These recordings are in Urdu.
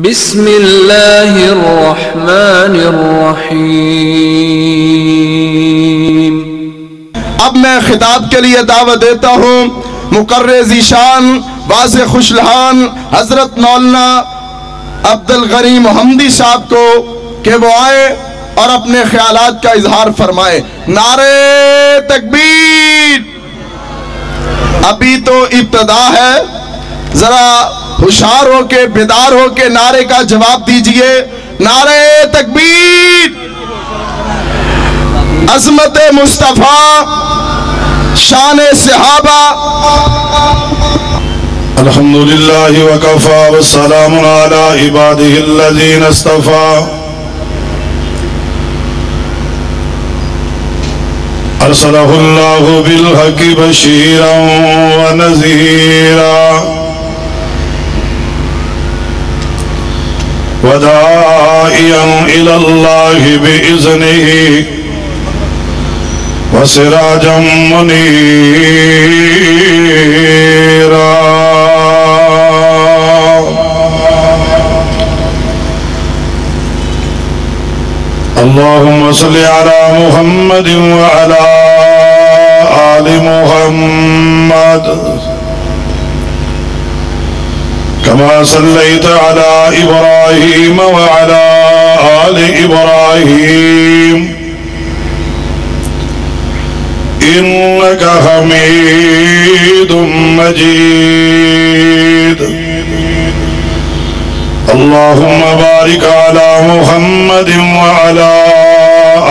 بسم اللہ الرحمن الرحیم۔ اب میں خطاب کے لیے دعوت دیتا ہوں مقرر ذیشان واضح خوشلحان حضرت مولانا عبدالغنی محمدی صاحب کو کہ وہ آئے اور اپنے خیالات کا اظہار فرمائے۔ نعرہ تکبیر۔ ابھی تو ابتدا ہے، ذرا ہوشیار ہو کے بیدار ہو کے نعرے کا جواب دیجئے۔ نعرہ تکبیر۔ عظمت مصطفیٰ، شان صحابہ۔ الحمدللہ وکفا والسلام علی عبادہ الذین اصطفیٰ۔ ارسلہ اللہ بالحق بشیرا ونذیرا وداعیا الی اللہ بإذنہ وسراجا منیرا۔ اللہم صلی علی محمد وعلی آل محمد کما صلیت علی ابراہیم وعلی آل ابراہیم انکا حمید مجید۔ اللہم بارک علی محمد وعلی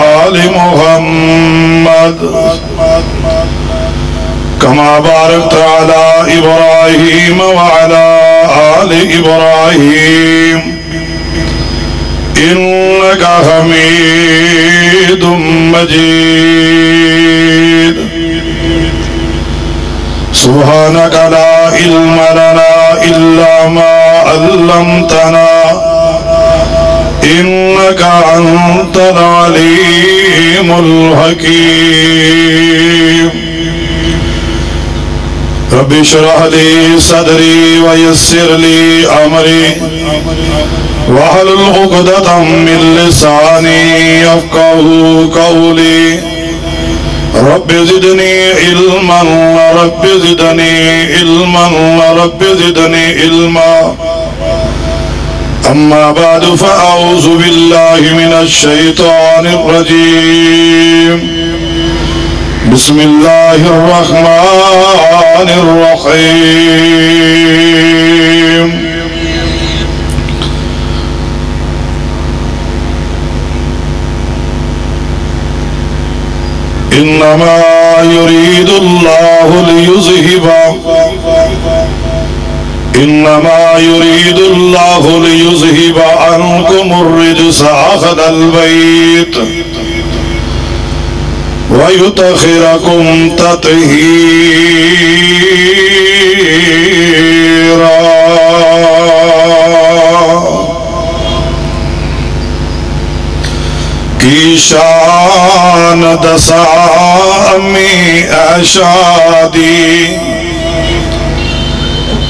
آل محمد کما بارکت علی ابراہیم وعلی آل ابراہیم انکا حمید مجید۔ سبحانک لا علم لنا الا ما علمتنا انك انت العليم الحكيم۔ رب اشرح لي صدري ويسر لي امري واحلل عقدة من لساني يفقهوا قولي۔ رب زدنی علما رب زدنی علما رب زدنی علما۔ اما بعد فاعوذ باللہ من الشیطان الرجیم۔ بسم اللہ الرحمن الرحیم۔ انما يريد الله ليذهب عنكم الرجس أهل البيت ويطهركم تطهيرا۔ کی شان دسامی اشادی،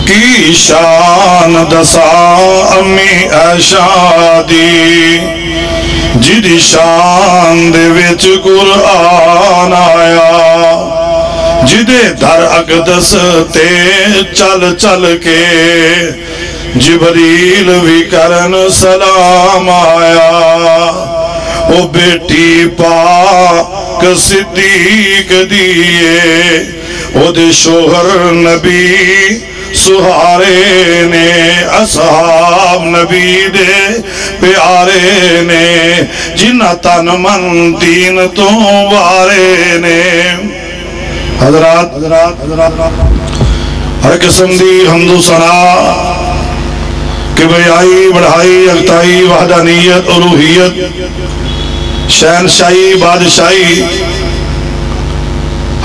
کی شان دسامی اشادی، جدی شان دے وچ قرآن آیا، جدے در اقدس تے چل چل کے جبریل بھی کرن سلام آیا۔ او بیٹی پاک صدیق دیئے، او دے شوہر نبی سہارے نے، اصحاب نبی دے پیارے نے، جنہ تن من دین تو وارے نے۔ حضرات ہر قسم دی حمد و ثنا کہ بیائی بڑھائی اگتائی وحدانیت الوہیت شہنشاہی بادشاہی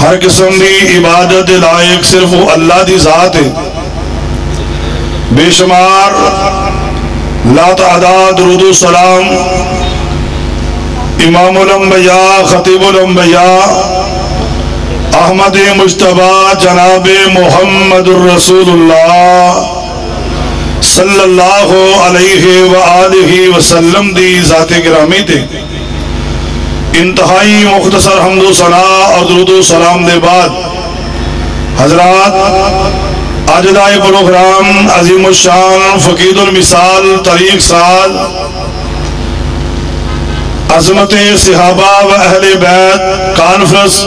ہر قسم دی عبادت لائق صرف وہ اللہ دی ذات ہے۔ بے شمار لا تعداد درود و سلام امام الانبیاء خطیب الانبیاء احمد مجتبی جناب محمد الرسول اللہ صلی اللہ علیہ وآلہ وسلم دی ذات گرامی تے انتہائی مختصر حمد و ثنا اور درود و سلام دے بعد حضرات اجدائے پروگرام عظیم الشان فقید المثال طریق سال عظمت صحابہ و اہل بیت کانفرنس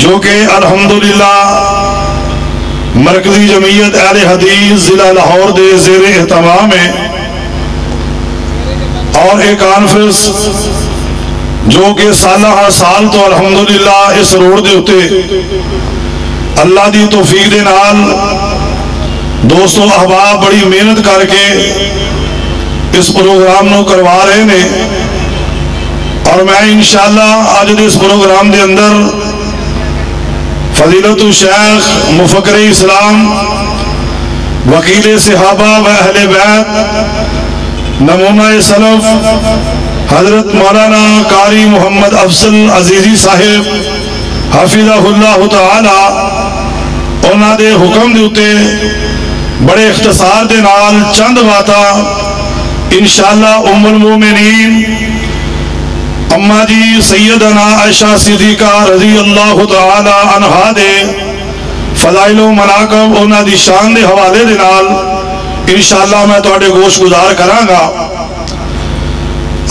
جو کہ الحمدللہ مرکزی جمعیت اہل حدیث ضلع لاہور دے زیر اہتمام ہے، اور ایک کانفرنس جو کہ سالہ سال تو الحمدللہ اس روڈ دے ہوتے اللہ دی توفیق دے نال دوستو احباب بڑی محنت کر کے اس پروگرام نو کروا رہے نے، اور میں انشاءاللہ آج دے اس پروگرام دے اندر فضیلت الشیخ مفکر اسلام وکیل صحابہ و اہل بیت نمونہ سلف حضرت مولانا قاری محمد افضل عزیزی صاحب حفظہ اللہ تعالی انہاں دے حکم دے اتے بڑے اختصار دے نال چند باتاں انشاءاللہ ام المومنین اماں جی سیدنا عائشہ صدیقہ رضی اللہ تعالی عنہا دے فضائل و مناقب انہاں دی شان دے حوالے دے نال انشاءاللہ میں تواڈے گوش گزار کراں گا۔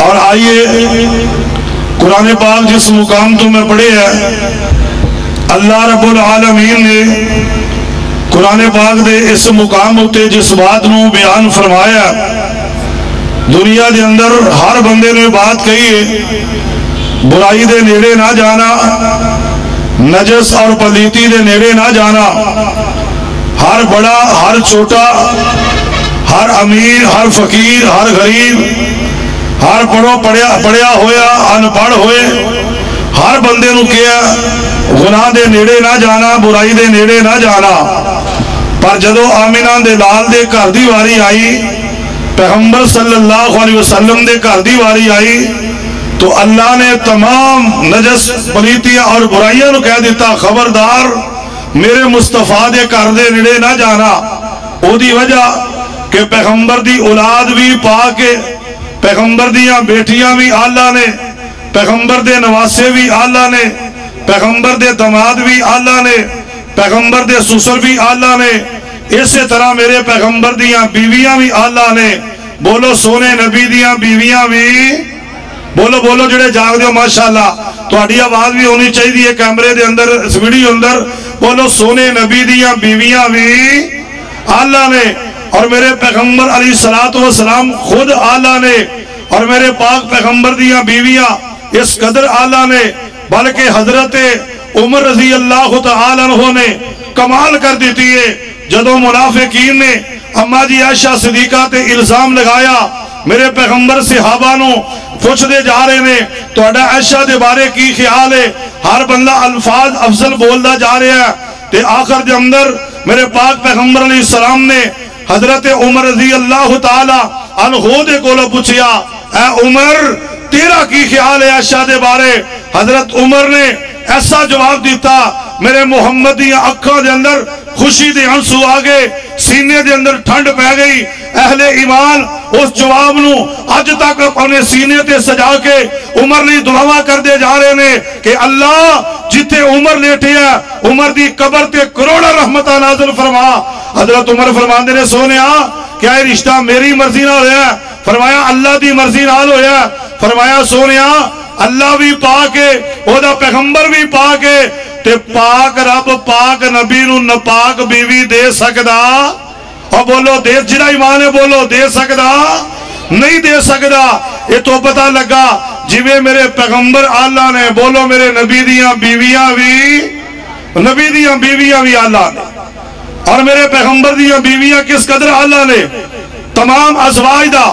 اور آئیے قرآن پاک جس مقام تو میں پڑھے ہے اللہ رب العالمین نے قرآن پاک دے اس مقام ہوتے جس بات نو بیان فرمایا دنیا دے اندر ہر بندے نے بات کہی ہے برائی دے نیڑے نہ جانا، نجس اور پلیتی دے نیڑے نہ جانا، ہر بڑا ہر چھوٹا، ہر امیر ہر فقیر ہر غریب، ہر پڑھیا ہویا ان پڑھ ہوئے ہر بندے نو کیا گناہ دے نیڑے نہ جانا، برائی دے نیڑے نہ جانا۔ پر جدو آمینہ دے لال دے گھر دی واری آئی، پیغمبر صلی اللہ علیہ وسلم دے گھر دی واری آئی تو اللہ نے تمام نجس پلیتیاں اور برائیاں نو کہہ دیتا خبردار میرے مصطفیٰ دے گھر دے نیڑے نہ جانا۔ او دی وجہ کہ پیغمبر دی اولاد بھی پاک ہے، پیغمبر دیاں بیٹیاں بھی اللہ نے، پیغمبر دے نواسے بھی اللہ نے، پیغمبر دے دماد بھی اللہ نے، پیغمبر دے سسر بھی اللہ نے، اسی طرح میرے پیغمبر دیاں بیویاں بھی اللہ نے۔ بولو سونے نبی دیاں بیویاں بھی، بولو بولو جڑے جاگ دیو ماشاءاللہ تو اڈی آواز بھی ہونی چاہیے دی کیمرے دے اندر اس ویڈیو اندر، بولو سونے نبی دیاں بیویاں بھی اللہ نے، اور میرے پیغمبر علیہ السلام خود اللہ نے، اور میرے پاک پیغمبر دیاں بیویاں اس قدر اللہ نے، بلکہ حضرت عمر رضی اللہ تعالیٰ عنہ نے کمال کر دیتی ہے جدو منافقین نے اماں جی عائشہ صدیقہ تے الزام لگایا میرے پیغمبر صحابہ نو پوچھ دے جا رہے نے تو اڈا عائشہ دے بارے کی خیال ہے، ہر بندہ الفاظ افضل بولدا جا رہا ہے، تے آخر دے اندر میرے پاک پیغمبر علیہ السلام نے حضرت عمر رضی اللہ تعالی عنہ دے کولو پوچھیا اے عمر تیرا کی خیال ہے عائشہ دے بارے؟ حضرت عمر نے ایسا جواب دیتا میرے محمد دی اکھاں دے اندر خوشی دے آنسو آگے، سینے دے اندر ٹھنڈ پہ گئی۔ اہل ایمان اس جواب نو اج تک اپنے سینے تے سجا کے عمر لی دعا کر دے جا رہے نے کہ اللہ جتے عمر لیٹے ہے عمر دی قبر تے کروڑا رحمتہ نازل فرما۔ حضرت عمر فرماندے نے سونیا کیا یہ رشتہ میری مرضی نہ ہویا ہے؟ فرمایا اللہ دی مرضی نال ہویا ہے۔ فرمایا سونیا اللہ بھی پاک ہے، او دا پیغمبر بھی پاک ہے، تے پاک رب پاک نبی نو نپاک بیوی دے سکدا؟ اور بولو دے جڑا ایمان ہے بولو دے سکدا؟ نہیں دے سکدا۔ یہ تو پتہ لگا جویں میرے پیغمبر اللہ نے، بولو میرے نبی دیاں بیویاں بھی اللہ نے، اور میرے پیغمبر دیاں بیویاں کس قدر اللہ نے۔ تمام ازواج دا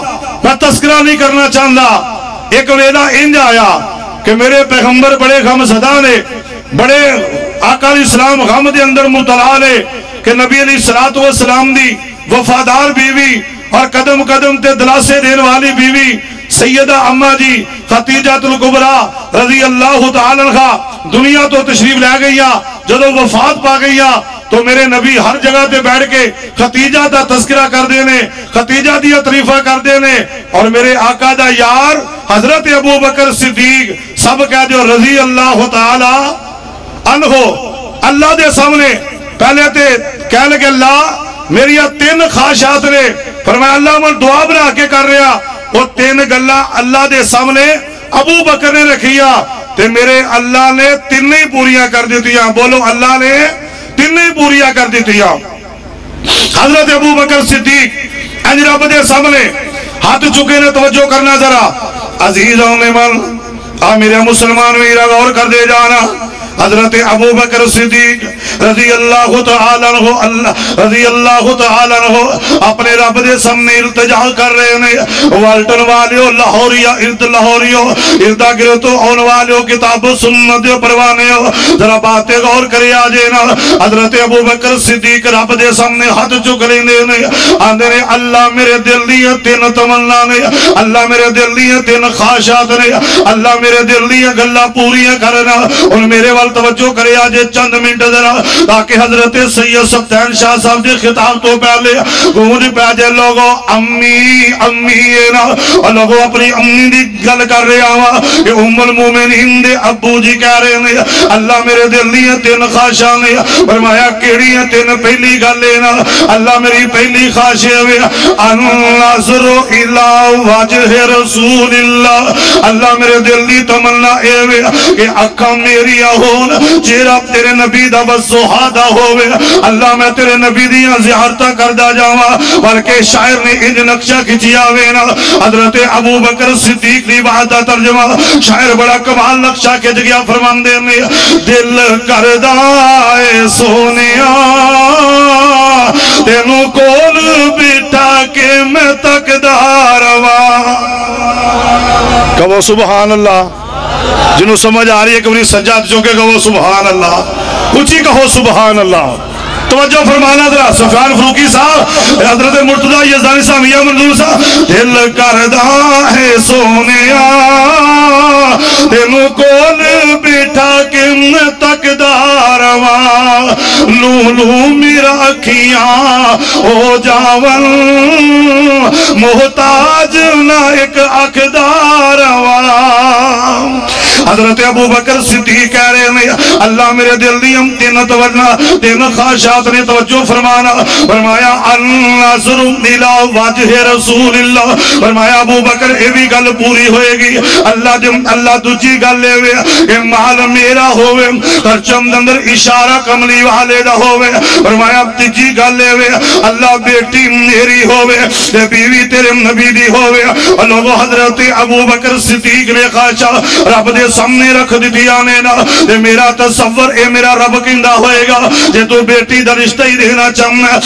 میں تذکرہ نہیں کرنا چاہتا۔ ایک ویلا انج آیا کہ میرے پیغمبر بڑے غم زدہ نے، بڑے آقا علیہ السلام غم دے اندر مبتلا نے کہ نبی علیہ السلام دی وفادار بیوی اور قدم قدم تے دلاسے دین والی بیوی سیدہ اماں جی خدیجہ الکبریٰ رضی اللہ تعالیٰ عنہ دنیا تو تشریف لے گئیاں، جدو وفات پا گئیاں تو میرے نبی ہر جگہ تے بیٹھ کے ختیجہ دا تذکرہ کر دینے، ختیجہ دیا تعریفہ کر دینے، اور میرے آقا دا یار حضرت ابو بکر صدیق سب کہہ دیو رضی اللہ تعالی عنہ اللہ دے سامنے پہلے تے کہہ لگے اللہ میری 3 خواہشات نے، فرمایا اللہ میں دعا بنا کے کر رہا، وہ 3 گلہ اللہ دے سامنے ابو بکر نے رکھیا تے میرے اللہ نے 3 پوریاں کر دیتیاں، بولو اللہ نے 3 پوریاں کر دیتیاں۔ حضرت ابو بکر صدیق انج رب دے سامنے ہاتھ چکے نے، توجہ کرنا ذرا عزیزوں میں من میرے مسلمان میرا غور کر دے جانا، حضرت ابو بکر صدیق رضی اللہ تعالیٰ عنہ اپنے رب دے سامنے التجا کر رہے ہیں، والٹن والیو لاہوریو اردا گرتو آن والیو کتاب سنت پروانے ہو، ذرا باتیں غور کرے آجے نا۔ حضرت ابو بکر صدیق رب دے سامنے ہاتھ چک لیندے نے، آندے نے اللہ میرے دل دیا 3 تمنا نے، اللہ میرے دل دیا 3 خواہشات نے، اللہ میرے دل دیا گلہ پوریاں کرنا، ان میرے وال توجہ کرے آجے چند منٹ ذرا تاکہ حضرت سید سبتین شاہ صاحب دے خطاب تو پہلے گونج پیجے لوگوں امی نا، اور لوگوں اپنی امی دی گل کر رہے آوا کہ ام المومنین دے ابو جی کہہ رہے ہیں اللہ میرے دل دیا 3 خواہشاں نے، فرمایا کیڑی ہیں 3؟ پہلی گل لینا اللہ میری پہلی خواہش ہے النظر الی وجہ رسول اللہ، اللہ میرے دل دی تمنا اے کہ اکھاں میری ہون چہرہ تیرے نبی دا بس سہادا ہوئے، اللہ میں تیرے نبی دیا زیارتہ کردہ جاوا، بلکہ شاعر نے انج نقشہ کھچیا وینا، حضرت ابو بکر صدیق نے بات دا ترجمہ شاعر بڑا کمال نقشہ کھچ گیا، فرماندے میں دل کردہ اے سونیا تینوں کول بٹھا کے میں تقدار کہو سبحان اللہ، جنہوں سمجھ آ رہی ہے کہ انہیں سجاد چونکہ کہو سبحان اللہ، اچھی کہو سبحان اللہ۔ توجہ فرمانا ذرا سفیان فروقی صاحب، حضرت مرتضی یزدانی صاحب، یا منظور صاحب، دل کردہ ہے سونیا تینوں کول بٹھا کے میں تقدار لولو میرا اکھیاں ہو جاون محتاج نہ ایک اقدار حضرت ابو بکر صدیق کہہ رہے ہیں اللہ میرے دل دی ہم 3 خواہشات نے توجہ فرمانا، فرمایا النظر الی وجہ رسول اللہ، فرمایا ابو بکر اے بھی گل پوری ہوئے گی، اللہ دوجی گل لے وے کہ مال میرا ہوئے، پرچم اندر اشارہ کملی والے دا ہوئے، فرمایا تیجی گل لے وے اللہ بیٹی میری ہوئے تے بیوی تیرے نبی دی ہوئے، اور لوگوں حضرت ابو بکر صدیق نے خواہشہ رب دے سامنے رکھ دی آنے نا، تے میرا تصور اے میرا رب کندہ ہوئے گا جے تو بیٹی دا رشتہ ہی دینا چاہنا،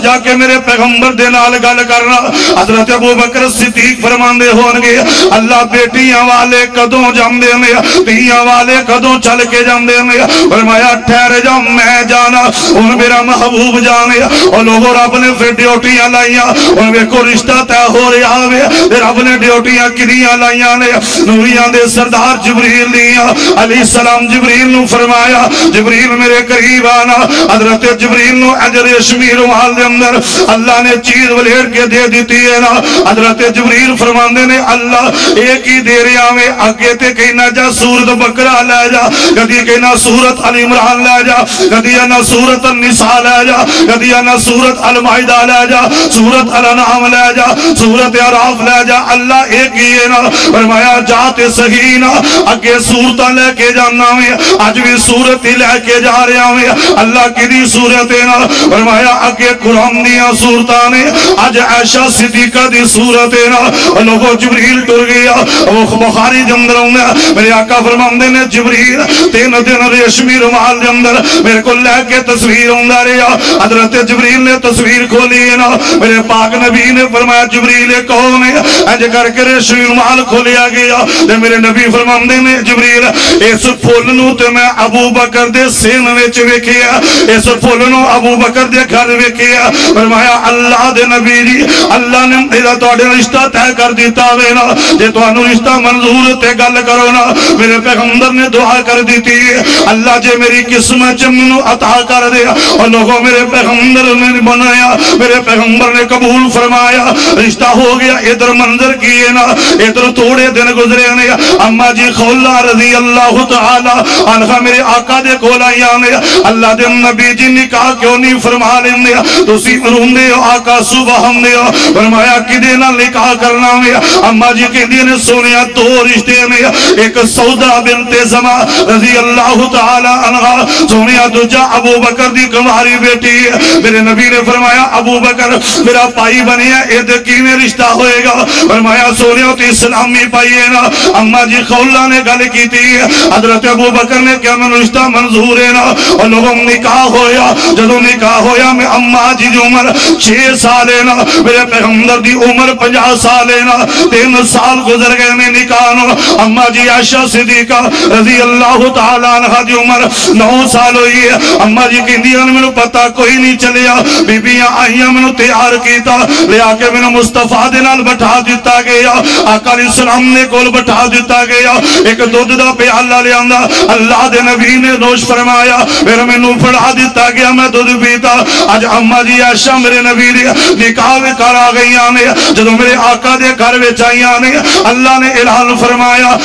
جا کے میرے پیغمبر دے نال گل کرنا۔ حضرت ابو بکر صدیق فرماندے ہونگے اللہ بیٹیاں والے کدوں جام دے میں، تیاں والے کدوں چل کے جام دے میں، فرمایا ٹھہر جا میں جانا ان میرا محبوب جانے، اور لوگوں رب نے پھر ڈیوٹیاں لائیاں، ان میں کو رشتہ تے ہو رہا ہے، رب نے ڈیوٹیاں کنیاں لائیاں نے، نوریاں دے سردار جبریل دیا علیہ السلام جبریل نو فرمایا جبریل میرے قریب آنا، حضرت جبریل نو اجر اشمی روحال دے اندر اللہ نے چیز ولیڑ کے دے دیتی ہے نا، حضرت جبریل فرماندے نے اللہ ایک ہی دے رہا میں آگے تے کہنا جا سورت بکرہ لے جا، کدی کہنا سورت علی عمران لے جا، کدی انا سورت النساء لے جا، کدی انا سورت المائدہ لے جا، سورت الانعام لے جا، سورت اعراف لے جا، اللہ ایک ہی ہے نا، فرمایا جاتے صحیح نا اگے سورتہ لے کے جانا میں آج بھی سورت ہی لے کے جا رہا میں اللہ کی دی سورت ہے نا، فرمایا اگے قرآن دیا سورتانے آج عائشہ صدیقہ دی سورت ہے نا، لوگوں جبریل ٹر گیا، وہ بخاری جندر ہوں میرے آقا فرماندے نے جبریل 3 دن ریشمی رومال جندر میرے کو لے کے تصویر ہوں دا رہا، حضرت جبریل نے تصویر کھولی ہے نا، میرے پاک نبی نے فرمایا جبریل کون ہے، اج کر کے ریشمی رومال کھولیا گیا، میرے نبی فرماندے نے جبریل اس پھول نو تے میں ابو بکر دے سین وچ ویکھیا اس پھول نو ابو بکر دے گھر ویکھیا فرمایا اللہ دے نبی جی اللہ نے میرا تواڈے رشتہ طے کر دیتا وے نا جے تانوں رشتہ منظور تے گل کرو نا میرے پیغمبر نے دعا کر دیتی اللہ جے میری قسمت مینوں عطا کر دے اور لوگوں میرے پیغمبر نے بنایا میرے پیغمبر نے قبول فرمایا رشتہ ہو گیا ادھر منظر کیے نا ادھر تھوڑے دن گزرے نے اما جی خولہ رضی اللہ تعالی عنہ میرے آقا دے کول آئی نے اللہ دے نبی جی نکاح کیوں نہیں فرما لیندے تسی روندے ہو آقا سبحان دے فرمایا کدے نال نکاح کرنا ہے اما جی کہندی نے سونیا دو رشتے نے ایک سودا بنت زما رضی اللہ تعالی عنہ سونیا دوجا ابو بکر دی کماری بیٹی میرے نبی نے فرمایا ابو بکر میرا بھائی بنیا اے کیویں رشتہ ہوئے گا فرمایا سونیا تے اسلامی بھائی ہے نا اما جی خولہ نے گل کیتی حضرت ابو بکر نے کیا میں رشتہ منظور ہے نا اور لوگوں نکاح ہویا جدوں نکاح ہویا میں اما جی دی عمر 6 سال ہے نا میرے پیغمبر دی عمر 50 سال ہے نا 3 سال گزر گئے میں نکاح نو اما جی عائشہ صدیقہ رضی اللہ تعالی عنہ دی عمر 9 سال ہوئی ہے اما جی کہندیاں نے مینوں پتہ کوئی نہیں چلیا بیبیاں آئیاں مینوں تیار کیتا لیا کے مینوں مصطفیٰ دے نال بٹھا دیتا گیا آقا علیہ السلام نے کول بٹھا دیتا گیا ایک دودھ دا پیالہ لے آندا اللہ دے نبی نے نوش فرمایا پھر مینوں پڑھا دیتا گیا میں دودھ پیتا اج اما جی عائشہ میرے نبی دی نکاح کر آ گئیاں نے جدوں میرے آقا دے گھر وچ آئیاں نے اللہ نے اعلان فرمایا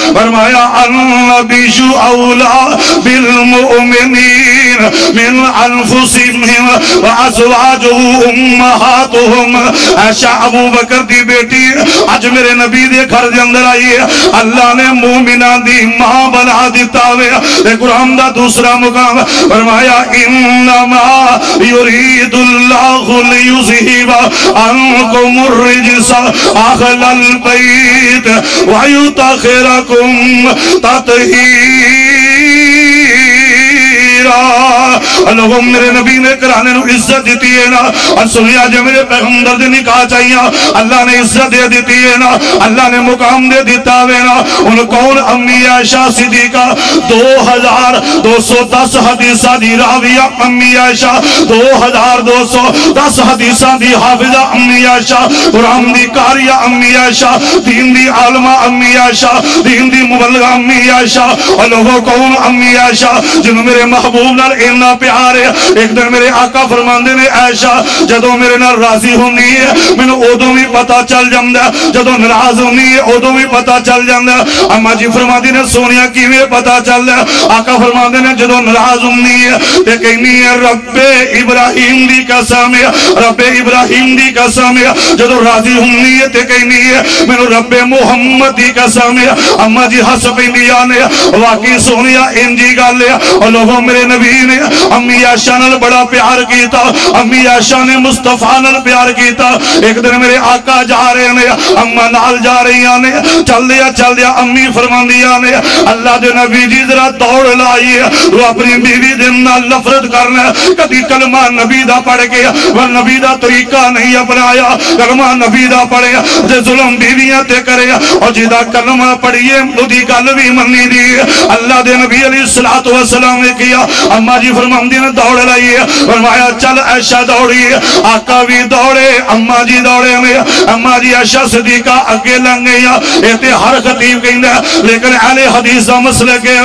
النبی اولا بالمؤمنین من انفسہم وازواجہ امہاتہم عائشہ ابو بکر دی بیٹی اج میرے نبی دے گھر دے اندر آئی ہے اللہ نے مومنہ دی ماں بنا دیتا ہوئے قرآن دا دوسرا مقام فرمایا انما یرید اللہ لیذہب عنکم الرجس اہل البیت ویطہرکم تطہیرا لوگوں میرے نبی نے کرانے نو عزت دیتی ہے نا اور سنیا جو میرے پیغمبر دے نکاح چاہیے اللہ نے عزت دے دیتی ہے نا اللہ نے مقام دے دیتا ہے نا ان کون امی عائشہ صدیقہ 2210 حدیثہ دی راویہ امی عائشہ 2210 حدیثہ دی حافظہ امی عائشہ قرآن دی قاریہ امی عائشہ دین دی عالمہ امی عائشہ دین دی مبلغہ امی عائشہ اور لوگوں کون امی عائشہ جنہوں میرے محبوب نال اتنا پیار ہے ایک دن میرے آقا فرماندے نے عائشہ جدوں میرے نال راضی ہونی ہے مینوں اودوں بھی پتہ چل جاندا جدوں ناراض ہونی ہے اودوں بھی پتہ چل جاندا اما جی فرماندی نے سونیا کیویں پتہ چلدا آقا فرماندے نے جدوں ناراض ہونی ہے تے کہنی ہے رب ابراہیم دی قسم ہے رب ابراہیم دی قسم ہے جدوں راضی ہونی ہے تے کہنی ہے مینوں رب محمد دی قسم ہے اما جی ہس پیندیاں نے واقعی سونیا انجی گل ہے اور لوگوں میرے نبی نے امی عائشہ نال بڑا پیار کیتا امی عائشہ نے مصطفیٰ نال پیار کیتا ایک دن میرے آقا جا رہے نے اما نال جا رہی نے چل دیا امی فرماندیاں نے اللہ دے نبی جی ذرا دوڑ لائیے وہ اپنی بیوی دے نال نفرت کرنا کدی کلمہ نبی دا پڑھ کے وہ نبی دا طریقہ نہیں اپنایا کلمہ نبی دا پڑھے جے ظلم بیویاں تے کرے اور جدا کلمہ پڑھیے اودی گل بھی مننی دی اللہ دے نبی علیہ الصلوۃ والسلام نے کیا اما جی فرماندی نے دوڑ لائیے فرمایا چل عائشہ دوڑی آقا بھی دوڑے اما جی دوڑے میں اما جی عائشہ صدیقہ اگے لنگ گئی ایتے ہر خطیب کہندا لیکن اہل حدیث دا مسئلہ کہ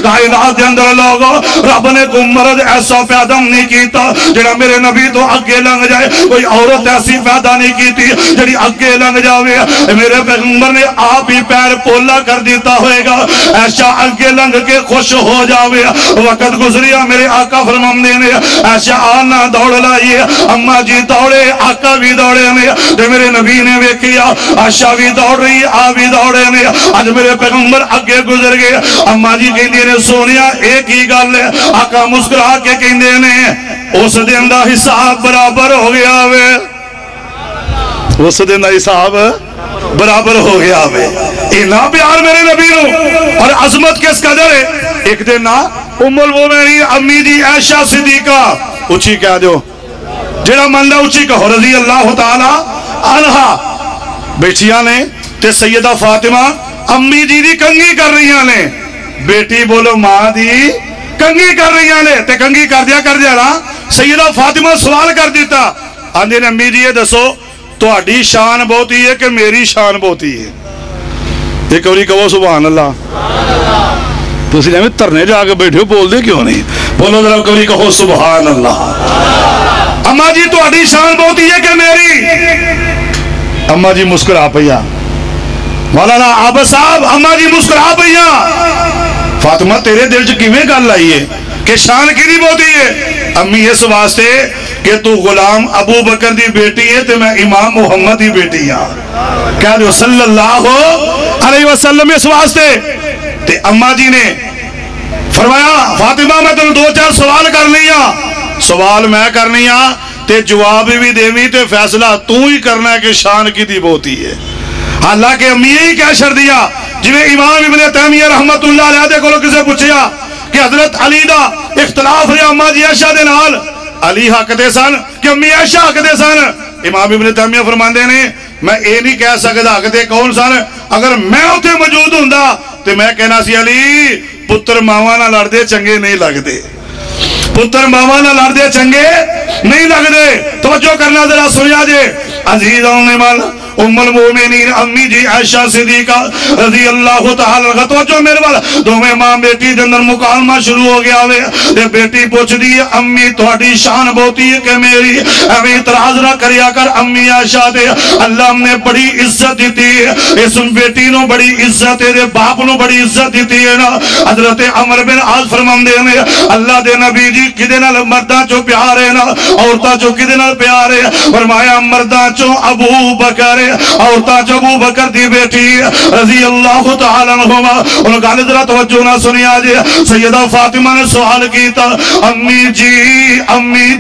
کائنات دے اندر لوگوں رب نے کوئی مرد ایسا پیدا نہیں کیتا جڑا میرے نبی تو اگے لنگ جائے کوئی عورت ایسی پیدا نہیں کیتی جڑی اگے لنگ جاوے میرے پیغمبر نے آپ ہی پیر پولا کر دیتا ہوئے گا عائشہ اگے لنگ کے خوش ہو جاوے وقت گزریا میرے آقا فرماندے نے عائشہ آنا دوڑ لائیے اما جی دوڑے آقا بھی دوڑے نے تے میرے نبی نے ویکھیا عائشہ بھی دوڑ رہی آ بھی دوڑے نے اج میرے پیغمبر اگے گزر گئے اما جی کہندے نے سونیا ایک ہی گل ہے آقا مسکرا کے کہندے نے اس دن دا حساب برابر ہو گیا وے اس دن دا حساب برابر ہو گیا وے اتنا پیار میرے نبی نو اور عظمت کس قدر ہے ایک دن نا ام المومنین امی دی عائشہ صدیقہ اچھی کہہ دو جڑا مندا اچھی کہو رضی اللہ تعالی عنہا بیٹیاں نے تے سیدہ فاطمہ امی جی دی کنگھی کر رہی نے، بیٹی بولو ماں دی کنگھی کر رہی نے، تے کنگھی کر دیا نا سیدہ فاطمہ سوال کر دیتا، آندے نے امی جی یہ دسو تہاڈی شان بہت ہی ہے کہ میری شان بہت ہی ہے؟ ایک باری کہو سبحان اللہ۔ تو اسی میں ترنے جا کے بیٹھے ہو، بول دے کیوں نہیں؟ بولو ذرا کبھی کہو سبحان اللہ۔ اما جی تہاڈی شان بہت ہی ہے کہ میری؟ اما جی مسکرا پیا، مولانا عابد صاحب اما جی مسکرا پیا۔ فاطمہ تیرے دل چ کیویں گل آئی ہے کہ شان کیڑی بہت ہی ہے؟ امی اس واسطے کہ تو غلام ابو بکر دی بیٹی ہے تے میں امام محمد دی بیٹی ہاں، کہہ دو صلی اللہ علیہ وسلم۔ اس واسطے تے اما جی نے فرمایا فاطمہ میں تم 2-4 سوال کرنی ہاں، سوال میں کرنی ہاں تے جواب بھی دیویں تے فیصلہ تو ہی کرنا ہے کہ شان کی دی بہت ہی ہے۔ حالانکہ امی یہی کہہ چھڑ دیا، جنہیں امام ابن تیمیہ رحمت اللہ علیہ دے کولو کسے پوچھیا کہ حضرت علی دا اختلاف رہا اما جی عائشہ دے نال، علی حق دے سن کہ امی عائشہ حق دے سن؟ امام ابن تیمیہ فرماندے نے میں اے نہیں کہہ سکتا حق دے کون سن، اگر میں اتنے موجود ہوندا تو میں کہنا سی علی پتر ماواں نال لڑدے چنگے نہیں لگدے، پتر ماواں نال لڑدے چنگے نہیں لگدے۔ توجہ کرنا ذرا سنیا جے عزیزوں نے مال ام المومنین امی جی عائشہ صدیقہ رضی اللہ تعالی عنہ، توجہ میرے والا دوویں ماں بیٹی دے اندر مکالمہ شروع ہو گیا ہوئے تے بیٹی پوچھ دی امی تہاڈی شان بہتی ہے کہ میری؟ ایویں اعتراض نہ کریا کر امی عائشہ دے، اللہ نے بڑی عزت دیتی ہے اس بیٹی نو، بڑی عزت دے باپ نو بڑی عزت دیتی ہے نا۔ حضرت عمر بن عاص فرماندے نے اللہ دے نبی جی کدے نال مرداں چوں پیار ہے نا، عورتاں چوں کدے نال پیار ہے؟ فرمایا مرداں چوں ابو بکر، عورتاں چوں ابو بکر دی بیٹی رضی اللہ تعالی عنہما۔ ان گل ذرا توجہ نہ سنیا جی، سیدہ فاطمہ نے سوال کیتا امی جی امی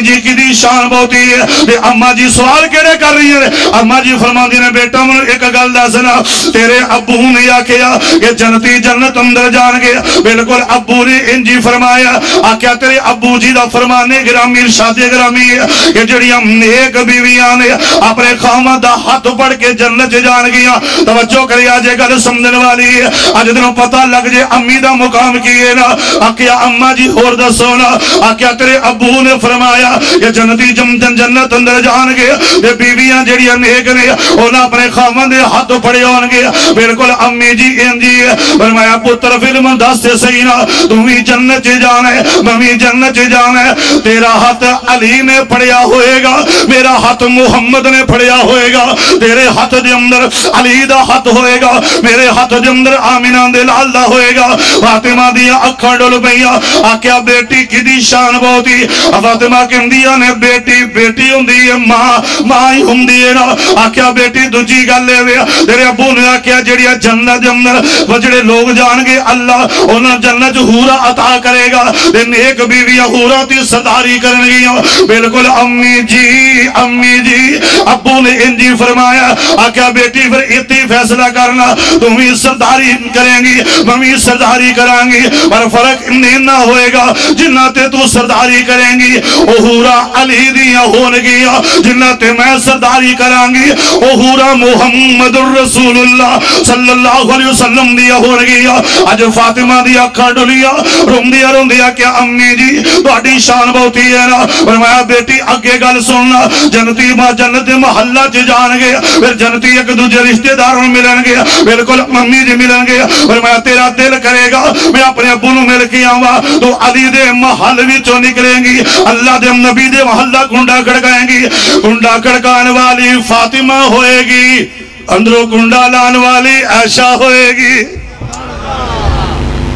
جی کی دی شان بہتی ہے تے اما جی سوال کیڑے کر رہی ہیں؟ اما جی فرماندی نے بیٹا من ایک گل دسنا، تیرے ابو نے آکھیا کہ جنتی جنت اندر جان گے، بالکل ابو نے انجی فرمایا، آکھیا تیرے ابو جی دا فرمانے گرامی ارشاد گرامی ہے کہ جڑیاں نیک بیویاں نے اپنے خاوند دا ہاتھ پڑھ کے جنت جان گیا۔ توجہ کرے آجے گل سمجھن والی ہے، اج دنوں پتہ لگ جے امی دا مقام کی ہے نا۔ آکھیا اما جی اور دسو نا، آکھیا تیرے ابو نے فرمایا کہ جنتی جنت اندر جان گے تے بیویاں جڑیاں نیک نے انہاں اپنے خاوند دے ہاتھ پڑے ہون گے۔ بالکل امی جی انجی فرمایا پتر فلم دس تے صحیح نا، تم بھی جنت جانا ہے میں بھی جنت جانا ہے، تیرا ہاتھ علی نے پڑیا ہوئے گا، میرا ہاتھ محمد نے پڑیا ہوئے گا، تیرے ہاتھ دے اندر علی دا ہاتھ ہوئے گا، میرے ہاتھ دے اندر آمینہ دے لال دا ہوئے گا۔ فاطمہ دیا اکھاں ڈول پئیاں، آکھیا بیٹی کی دی شان بہتی؟ فاطمہ کہندیاں نے بیٹی بیٹی ہوندی ہے، ماں ہی ہوندی ہے نا۔ آکھیا بیٹی دوجی گل اے تیرے ابو نے آکھیا جڑیاں جنت دے اندر وجڑے لوگ جان گے اللہ انہاں جنت حورا عطا کرے گا تے نیک بیویاں حورا دی سرداری کرن گیاں۔ بالکل امی جی ابو نے انجی فرمایا، آکھیا بیٹی پھر اتنی فیصلہ کرنا، تم بھی سرداری کریں گی میں بھی سرداری کریں گی، پر فرق نہ ہوئے گا جنہ تے تو سرداری کریں گی او حورا علی دیاں ہون گیا، جنہ تے میں سرداری کریں گی او حورا محمد الرسول اللہ صلی اللہ علیہ وسلم دیا ہون گیا۔ اج فاطمہ دیا اکھاں ڈولیا روندیا کیا امی جی تہاڈی شان بہتی ہے نا؟ فرمایا بیٹی اگے گل سننا، جنتی ماں جنت محلہ چ جان گے، پھر جنتی ایک دوجے رشتہ داروں ملن گے، بالکل امی جی ملن گے۔ فرمایا تیرا دل کرے گا میں اپنے ابو نو مل کے آواں، تو علی دے محل وچوں نکلیں گی، اللہ دے نبی دے محلہ کنڈا کھڑکائیں گی، کنڈا کھڑکان والی فاطمہ ہوئے گی، اندروں کنڈا لان والی عائشہ ہوئے گی۔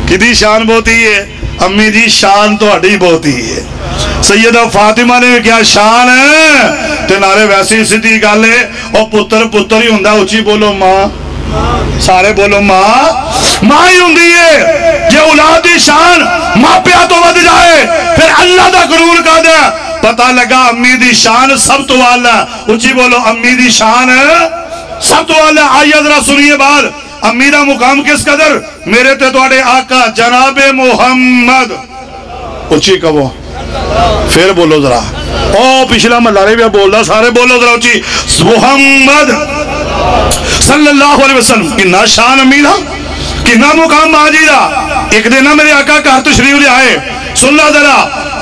کدی شان بہتی ہے؟ امی جی شان تو اڈی بہتی ہے۔ سیدہ فاطمہ نے کیا شان ہے تے نارے ویسی سیدھی گل ہے، او پتر ہی ہوندا، اچھی بولو ماں، سارے بولو ماں ہی ہوندی ہے۔ جے اولاد دی شان ماں پیا تو ود جائے پھر اللہ دا قانون کا دے پتہ لگا امی دی شان سب تو والا، اچھی بولو امی دی شان سب تو والا۔ آئیے ذرا سنیے بات، امی دا مقام کس قدر؟ میرے تے تواڈے آقا جناب محمد، اچھی کہو پھر بولو ذرا، او پچھلا محلہ رہے بھی بول دا، سارے بولو ذرا اچھی محمد صلی اللہ علیہ وسلم کنا شان امیدہ کنا مقام ماجیدہ. ایک دن میرے آقا گھر تشریف لے آئے. سن لا ذرا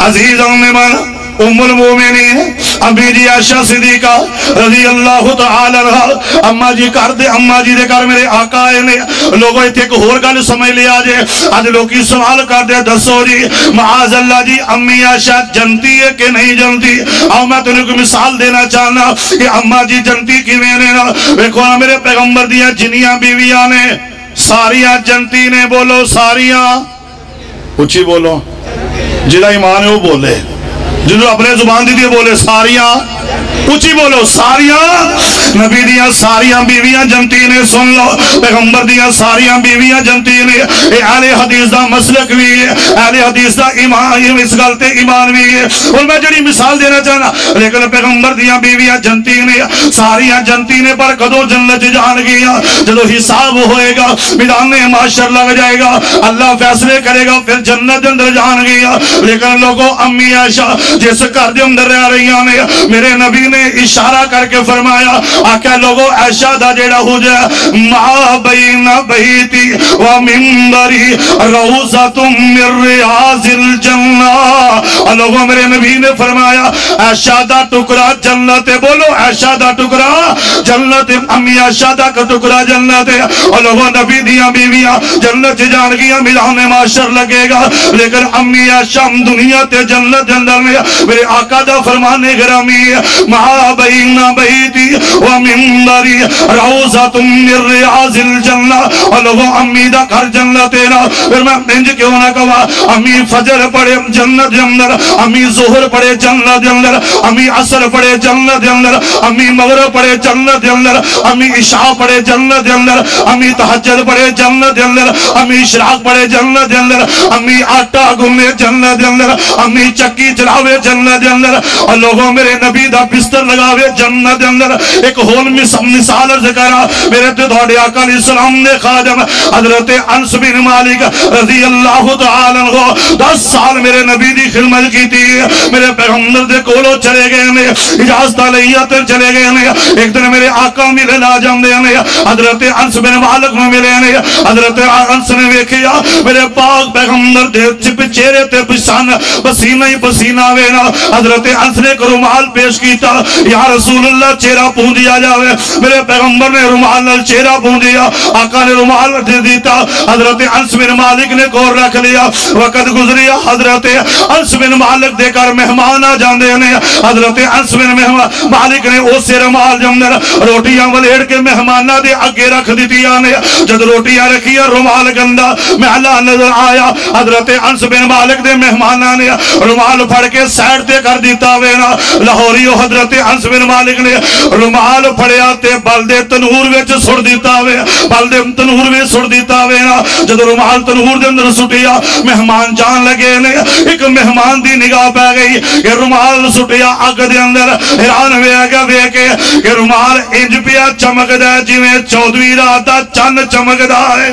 عزیزوں نے مانا ام المومنین امی جی عائشہ صدیقہ رضی اللہ تعالی عنہ اما جی کر دے اما جی دے کر میرے آقا آئے نے. لوگوں ایتھے ایک ہور گل سمجھ لیا جے. اج لوکی سوال کر دے دسو جی معاذ اللہ جی امی عائشہ جنتی ہے کہ نہیں جنتی؟ اور میں تنہیں کوئی مثال دینا چاہنا کہ اما جی جنتی کیویں نے نا. دیکھو نا میرے پیغمبر دیاں جنیاں بیویاں نے ساریاں جنتی نے. بولو ساریاں اچھی بولو. جڑا ایمان ہے وہ بولے. جنہوں اپنے زبان دی بولے ساریاں اچھی بولو. ساریاں نبی دیاں ساریاں بیویاں جنتی نے. سن لو پیغمبر دیاں ساریاں بیویاں جنتی نے. اہل حدیث دا مسلک بھی ہے, اہل حدیث دا ایمان اس گل تے ایمان بھی ہے. اور میں جڑی مثال دینا چاہنا لیکن پیغمبر دیاں بیویاں جنتی نے ساریاں جنتی نے. پر کدو جنت جان گیا جدو حساب ہوئے گا میدان معاشر لگ جائے گا اللہ فیصلے کرے گا پھر جنت اندر جان گیا. لیکن لوگوں امی عائشہ جس گھر دے اندر رہ رہی نے میرے نبی نے اشارہ کر کے فرمایا آقا لوگوں عائشہ دا جیڑا ہو جائے ما بین بیتی و منبری روضۃ من ریاض الجنہ. لوگوں میرے نبی نے فرمایا عائشہ دا ٹکڑا جنت. بولو عائشہ دا ٹکڑا جنت. امی عائشہ دا ٹکڑا جنت. اور لوگوں نبی دیاں بیویاں جنت جان گیا میدان معاشر لگے گا. لیکن امی عائشہ دنیا تے جنت اندر میں میرے آقا دا فرمانے گرامی ما بین بیتی و منبری روضۃ من ریاض الجنہ. اور لوگوں امی دا گھر جنت ہے نا. پھر میں انج کیوں نہ کہا امی فجر پڑھے جنت اندر, امی ظہر پڑھے جنت اندر, امی عصر پڑھے جنت اندر, امی مغرب پڑھے جنت اندر, امی عشاء پڑھے جنت اندر, امی تہجد پڑھے جنت اندر, امی اشراق پڑھے جنت اندر, امی آٹا گنے جنت اندر, امی چکی چلاوے جنت اندر. اور لوگوں میرے نبی دا بستر لگاوے جنت اندر. ایک ہون مثال عرض کرا میرے تے تھوڑے آقا علیہ السلام نے خادم حضرت انس بن مالک رضی اللہ تعالی عنہ 10 سال میرے نبی دی خدمت کی تھی. میرے پیغمبر دے کولو چلے گئے نے اجازت لیا تے چلے گئے نے. ایک دن میرے آقا ملے لا جاندے نے حضرت انس بن مالک میں ملے نے. حضرت انس نے ویکھیا میرے پاک پیغمبر دے چہرے تے پسینہ ہی پسینہ وے نا. حضرت انس نے رومال پیش کیتا یا رسول اللہ چہرہ پوندیا جاوے. میرے پیغمبر نے رومال نال چہرہ پوندیا. آقا نے رومال دے دیتا. حضرت انس بن مالک نے گور رکھ لیا. وقت گزریا حضرت انس بن مالک دے کر مہمان آ جاندے نے. حضرت انس بن مالک نے اسے رومال جمدر روٹیاں ولیڑ کے مہمانہ دے اگے رکھ دیتیا نے. جد روٹیاں رکھیا رومال گندا محلہ نظر آیا. حضرت انس بن مالک دے مہمانہ نے رومال پھڑ کے سائڈ تے کر دیتا وینا. لاہوریو حضرت انس بن مالک نے رومال پھڑیا تے بلدے تنور وچ سڑ دیتا وے. بلدے تنور وچ سڑ دیتا وینا. جد رومال تنور دے اندر سٹیا مہمان جان لگے نے. ایک مہمان دی نگاہ پہ گئی کہ رومال سٹیا اگ دے اندر. حیران ہویا گیا ویکھ کہ رومال انج پیا چمکدا جویں 14ویں رات دا چن چمکدا ہے.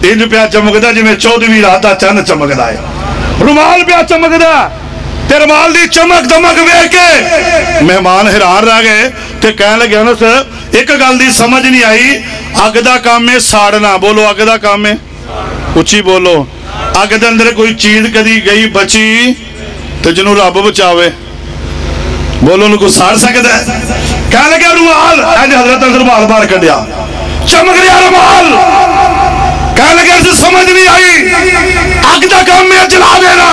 انج پیا چمکدا جویں 14ویں رات دا چن چمکدا ہے. رومال پیا چمکدا تے رومال دی چمک دمک ویکھ کے مہمان حیران رہ گئے تے کہنے لگے انس ایک گل دی سمجھ نہیں آئی. اگ دا کام ہے ساڑنا. بولو اگ دا کام ہے اچھی بولو. اگ دے اندر کوئی چیز کدی گئی بچی تے جنوں رب بچاوے بولو ان کو ساڑ سکتا ہے. کہنے لگے رومال اج حضرت رومال باہر کڈیا چمک رہا رومال. کہنے لگے اسے سمجھ نہیں آئی. اگ دا کام ہے جلا دینا.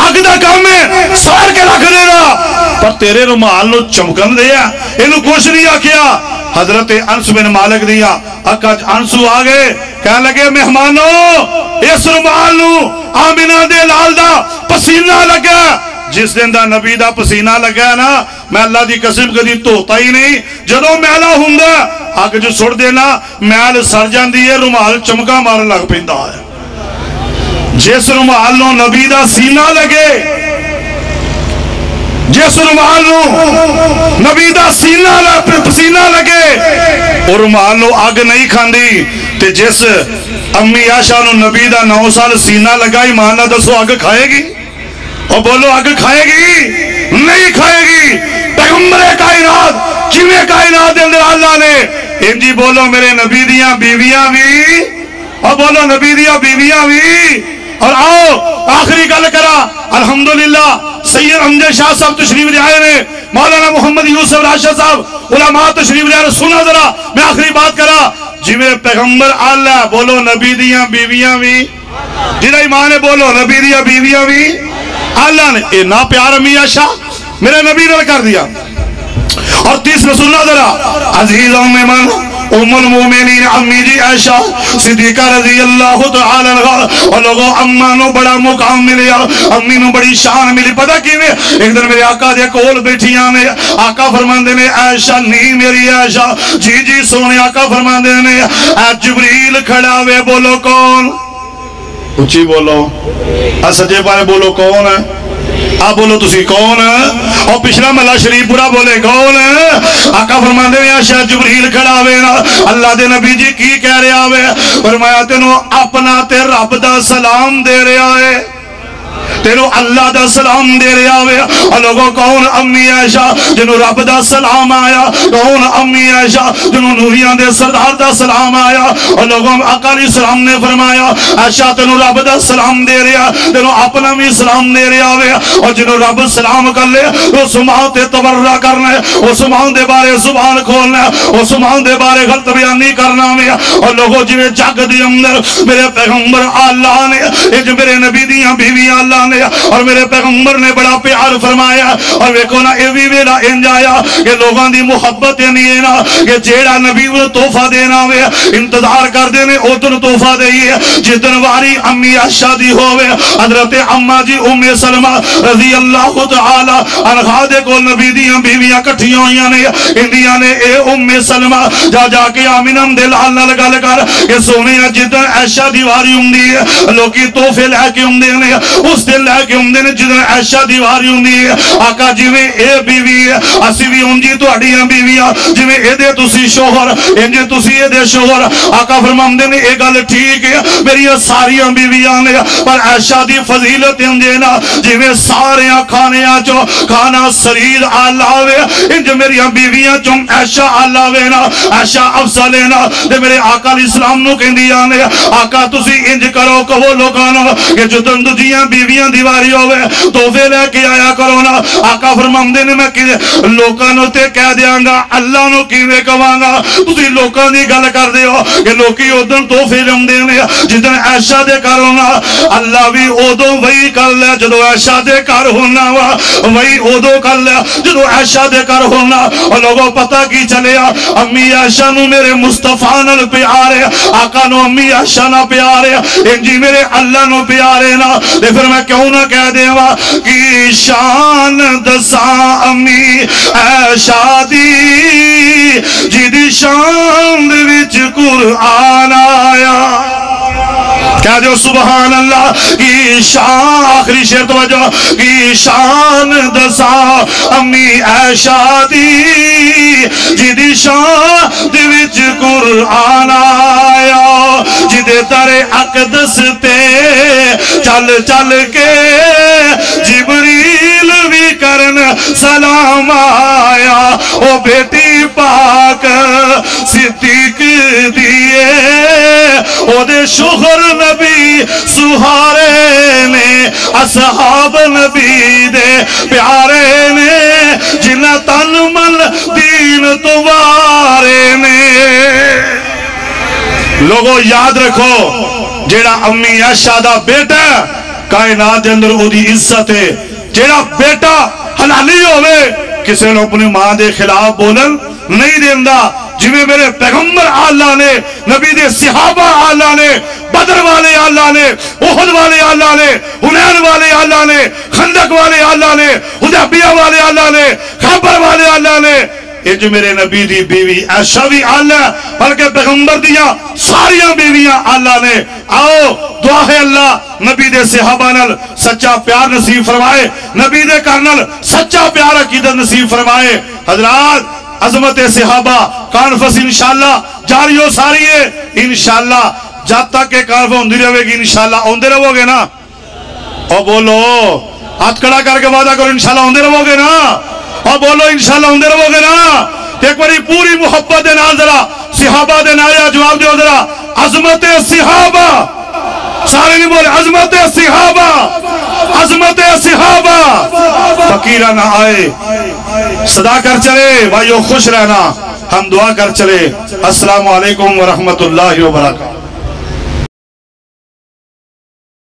اگ دا کام ہے ساڑ کے رکھ دینا. پر تیرے رومال نو چمکن دیا انہوں کچھ نہیں آکھیا. حضرت انس بن مالک دیا اکا انسو آگئے کہنے لگے مہمانوں اس رومال نو آمینہ دے لال دا پسینہ لگا. جس دن دا نبی دا پسینہ لگا نا میں اللہ دی قسم کدی دھوتا ہی نہیں. جدو میلا ہوندا اگ جو سڑ دینا میل سڑ جاندی ہے رومال چمکا مارن لگ پیندا ہے. جس رومال نو نبی دا سینہ لگے جس رومال نو نبی دا پسینہ لگے اور رومال نو اگ نہیں کھاندی. تے جس امی عائشہ نو نبی دا 9 سال سینہ لگا ایمان نہ دسو اگ کھائے گی؟ اور بولو اگ کھائے گی؟ نہیں کھائے گی. پیغمبر کائنات کیویں کائنات دے اندر اللہ نے انجی بولو میرے نبی دیاں بیویاں بھی اور بولو نبی دیاں بیویاں بھی اور آؤ آخری گل کرا الحمدللہ سید امجد شاہ صاحب تشریف لے آئے نے مولانا محمد یوسف راشد صاحب علماء تشریف لے آئے سنا ذرا میں آخری بات کرا جی میرے پیغمبر اللہ بولو نبی دیاں بیویاں بھی جنہیں ایمان ہے بولو نبی دیاں بیویاں بھی اللہ نے اے نا پیار امی عائشہ میرے نبی نے کر دیا اور تیسرا سننا ذرا عزیزوں میں من ام المومنین امی جی عائشہ صدیقہ رضی اللہ تعالی عنہ اور لوگوں اماں نو بڑا مقام ملیا امی نو بڑی شان ملی پتہ کیویں ایک دن میرے آقا دے کول بیٹھیاں نے آقا فرماندے نے عائشہ نہیں میری عائشہ جی جی سونے آقا فرماندے نے اے جبریل کھڑا ہوئے بولو کون اچھی بولو سجے پارے بولو کون ہے آپ بولو تسی کون اور پچھلا ملہ شریف پورا بولے کون آقا فرماندے میں عائشہ جبریل کھڑا ہوئے اللہ دے نبی جی کی کہہ رہے آوے فرمایا تینوں اپنا تے رب دا سلام دے رہے آئے تینوں اللہ دا سلام دے رہے آوے اور لوگوں کون امی عائشہ جنہوں رب دا سلام آیا کون امی عائشہ جنہوں نوریاں دے سردار دا سلام آیا اور لوگوں آقا علیہ السلام نے فرمایا عائشہ تینوں رب دا سلام دے رہے تینوں اپنا بھی سلام دے رہے آوے اور جنہوں رب سلام کر لے وہ سبحان تے تبرہ کرنا ہے وہ سبحان دے بارے زبان کھولنا ہے وہ سبحان دے بارے غلط بیانی کرنا ہے اور لوگوں جویں جگ دی اندر میرے پیغمبر اللہ نے اج میرے نبی دیاں بیوی اللہ نے اور میرے پیغمبر نے بڑا پیار فرمایا اور ویکھو نا اے وی ویلا انج آیا کہ لوگاں دی محبت نہیں ہے نا کہ جیڑا نبی وہ تحفہ دینا ہوئے انتظار کر دینے ادھر تحفہ دئیے جدن واری امی عائشہ دی ہوئے حضرت اماں جی ام سلمہ رضی اللہ تعالی عنہا دے کو نبی دیاں بیویاں کٹھیاں ہوئیاں نے اندیاں نے اے ام سلمہ جا کے آمینم دے لال نہ لگا لگا کہ سونے جدن عائشہ دیواری ہوندی ہے لوکی تحفے لے کے ہوندے نے اس دل لے کے ہوندے نے جدن عائشہ دیواری ہوندی ہے آقا جویں اے بیوی ہے اسی بھی ہونجی تو اڑیاں بیویاں جویں اے دے تسی شوہر انجے تسی اے دے شوہر آقا فرماندے نے اے گل ٹھیک ہے میری ساریاں بیویاں نے پر عائشہ دی فضیلت انجے نا جویں ساریاں کھانیاں چو کھانا سرید آلاوے انج میری بیویاں چو عائشہ آلاوے نا عائشہ افضل نا دے میرے آقا علیہ السلام نو کہندیاں نے آقا تسی انج کرو کہو لوگانو کہ جدن دجیاں بیویاں دیواری ہوئے تحفے لے کے آیا کرو نا آقا فرماندے نے میں لوکانو تے کہہ دیاں گا اللہ نو کیویں کہواں گا تسی لوکاں دی گل کر دیو کہ لوکی ادن تحفے لیندے نے جدن عائشہ دے گھر ہونا اللہ بھی ادوں وہی کر لے جدو عائشہ دے گھر ہونا وا وہی ادوں کر لے جدو عائشہ دے گھر ہونا اور لوگوں پتہ کی چلیا امی عائشہ نو میرے مصطفیٰ نال پیار ہے آقا نو امی عائشہ نہ پیار ہے انجی میرے اللہ نو پیار ہے نا دے پھر میں کیوں نہ کہہ دیوا کی شان دساں امی عائشہ دی جدی شان دے وچ قرآن آیا کہہ دیو سبحان اللہ کی شان آخری شعر توجہ کی شان دساں امی عائشہ دی جدی شان دے وچ قرآن آیا جدے ترے اقدس تے چل چل کے جبریل بھی کرن سلام آیا او بیٹی پاک صدیق دیئے او دے شوہر نبی سہارے نے اصحاب نبی دے پیارے نے جنہ تن من دین توارے نے لوگوں یاد رکھو جیڑا امی عائشہ دا بیٹا کائنات دے اندر او دی عزت ہے جیڑا بیٹا حلالی ہوئے کسے نے اپنی ماں دے خلاف بولن نہیں دیندہ جویں میرے پیغمبر اللہ نے نبی دے صحابہ اللہ نے بدر والے اللہ نے احد والے اللہ نے حنین والے اللہ نے خندق والے اللہ نے حدیبیہ والے اللہ نے خیبر والے اللہ نے یہ جو میرے نبی دی بیوی عائشہ بھی اللہ بلکہ پیغمبر دیا ساریاں بیویاں اللہ نے آؤ دعا ہے اللہ نبی دے صحابہ نال سچا پیار نصیب فرمائے نبی دے کرنل سچا پیار عقیدت نصیب فرمائے حضرات عظمت صحابہ کانفرنس انشاءاللہ جاری ہو ساری ہے انشاءاللہ جب تک کہ کانفرنس ہوندی رہے گی انشاءاللہ ہوندے رہو گے نا اور بولو ہاتھ کھڑا کر کے وعدہ کرو انشاءاللہ ہوندے رہو گے نا اور بولو انشاءاللہ ہوندے رہو گے نا ایک باری پوری محبت دے نال ذرا صحابہ دے نال جواب دیو ذرا عظمت صحابہ سارے نہیں بولے عظمت صحابہ عظمت صحابہ فقیرہ نہ آئے صدا کر چلے بھائیو خوش رہنا ہم دعا کر چلے السلام علیکم ورحمت اللہ وبرکاتہ